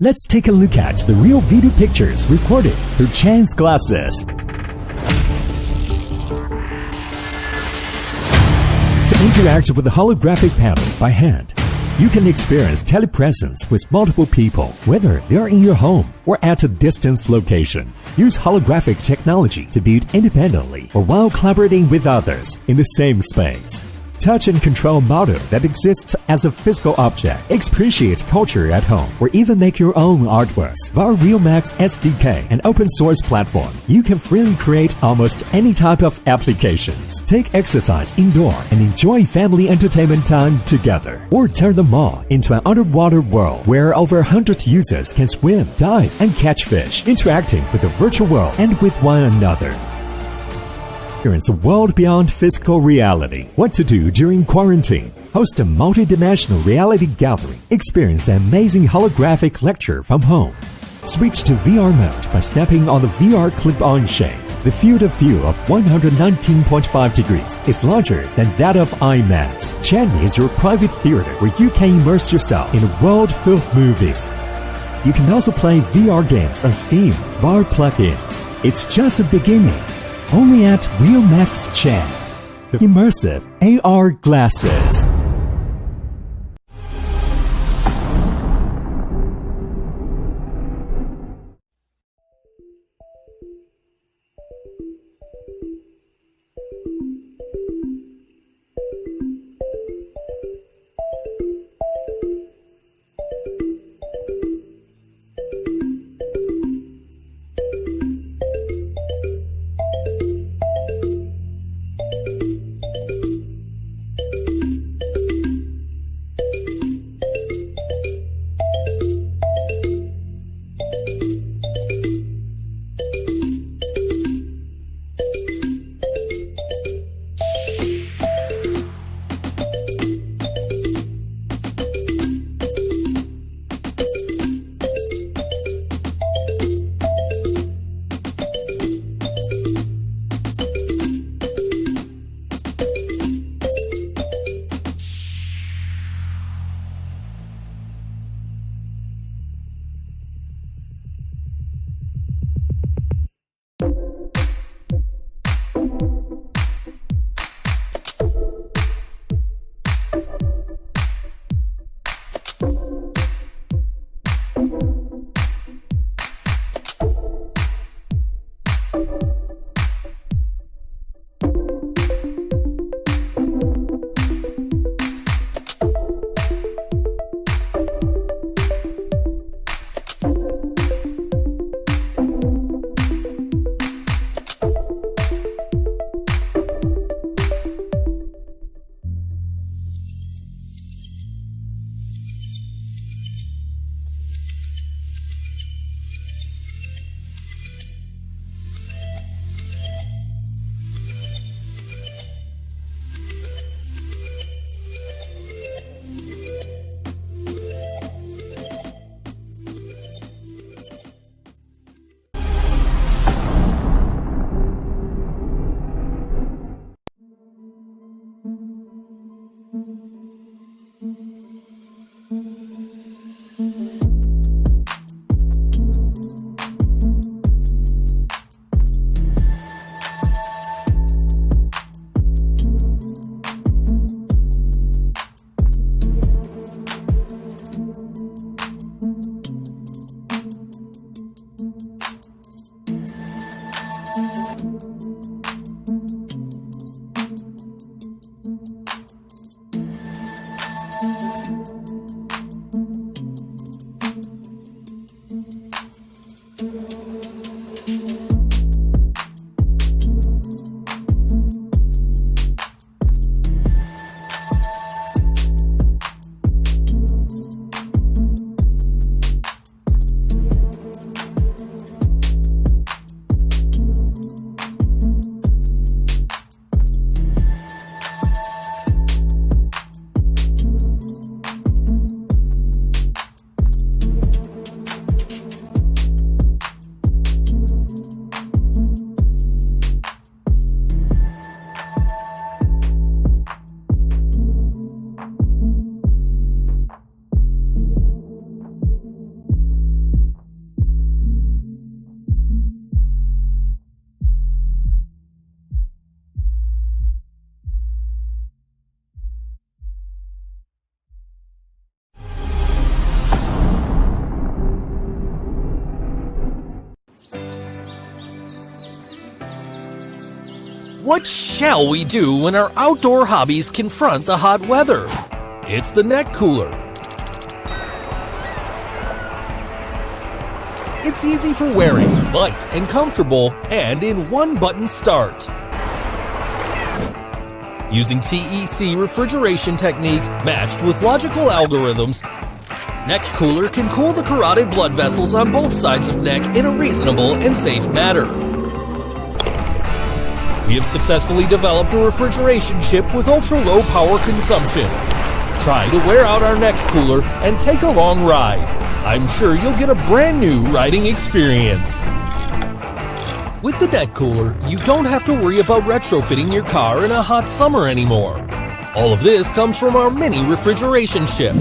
Let's take a look at the real video pictures recorded through Chan's glasses. To interact with the holographic panel by hand, you can experience telepresence with multiple people, whether they're in your home or at a distant location. Use holographic technology to build independently or while collaborating with others in the same space. Touch and control model that exists as a physical object. Appreciate culture at home or even make your own artworks. Via RealMax SDK, an open source platform, you can freely create almost any type of applications. Take exercise indoor and enjoy family entertainment time together. Or turn the mall into an underwater world where over 100 users can swim, dive, and catch fish, interacting with the virtual world and with one another. Experience a world beyond physical reality. What to do during quarantine? Host a multi-dimensional reality gathering. Experience an amazing holographic lecture from home. Switch to VR mode by snapping on the VR clip-on shade. The field of view of 119.5 degrees is larger than that of IMAX. Chan is your private theater where you can immerse yourself in a world full of movies. You can also play VR games on Steam via plugins. It's just a beginning. Only at RealMax Chan. Immersive AR glasses. what shall we do when our outdoor hobbies confront the hot weather? It's the neck cooler. It's easy for wearing, light and comfortable, and in one-button start. Using TEC refrigeration technique matched with logical algorithms, neck cooler can cool the carotid blood vessels on both sides of neck in a reasonable and safe manner. We have successfully developed a refrigeration chip with ultra-low power consumption. Try to wear out our neck cooler and take a long ride. I'm sure you'll get a brand new riding experience. With the neck cooler, you don't have to worry about retrofitting your car in a hot summer anymore. All of this comes from our mini refrigeration chip.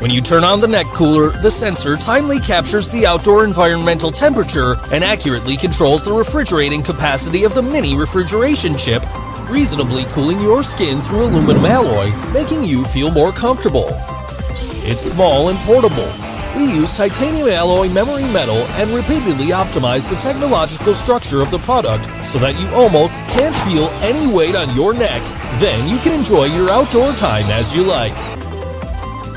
When you turn on the neck cooler, the sensor timely captures the outdoor environmental temperature and accurately controls the refrigerating capacity of the mini refrigeration chip, reasonably cooling your skin through aluminum alloy, making you feel more comfortable. It's small and portable. We use titanium alloy memory metal and repeatedly optimize the technological structure of the product so that you almost can't feel any weight on your neck. Then you can enjoy your outdoor time as you like.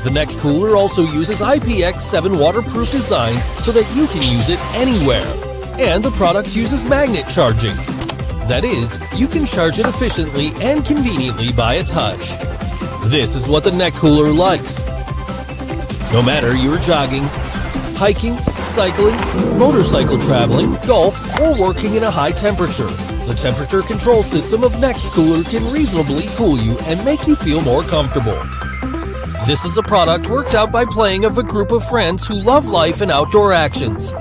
The neck cooler also uses IPX7 waterproof design so that you can use it anywhere. And the product uses magnet charging. That is, you can charge it efficiently and conveniently by a touch. This is what the neck cooler likes. No matter you're jogging, hiking, cycling, motorcycle traveling, golf, or working in a high temperature, the temperature control system of neck cooler can reasonably cool you and make you feel more comfortable. This is a product worked out by playing of a group of friends who love life and outdoor actions.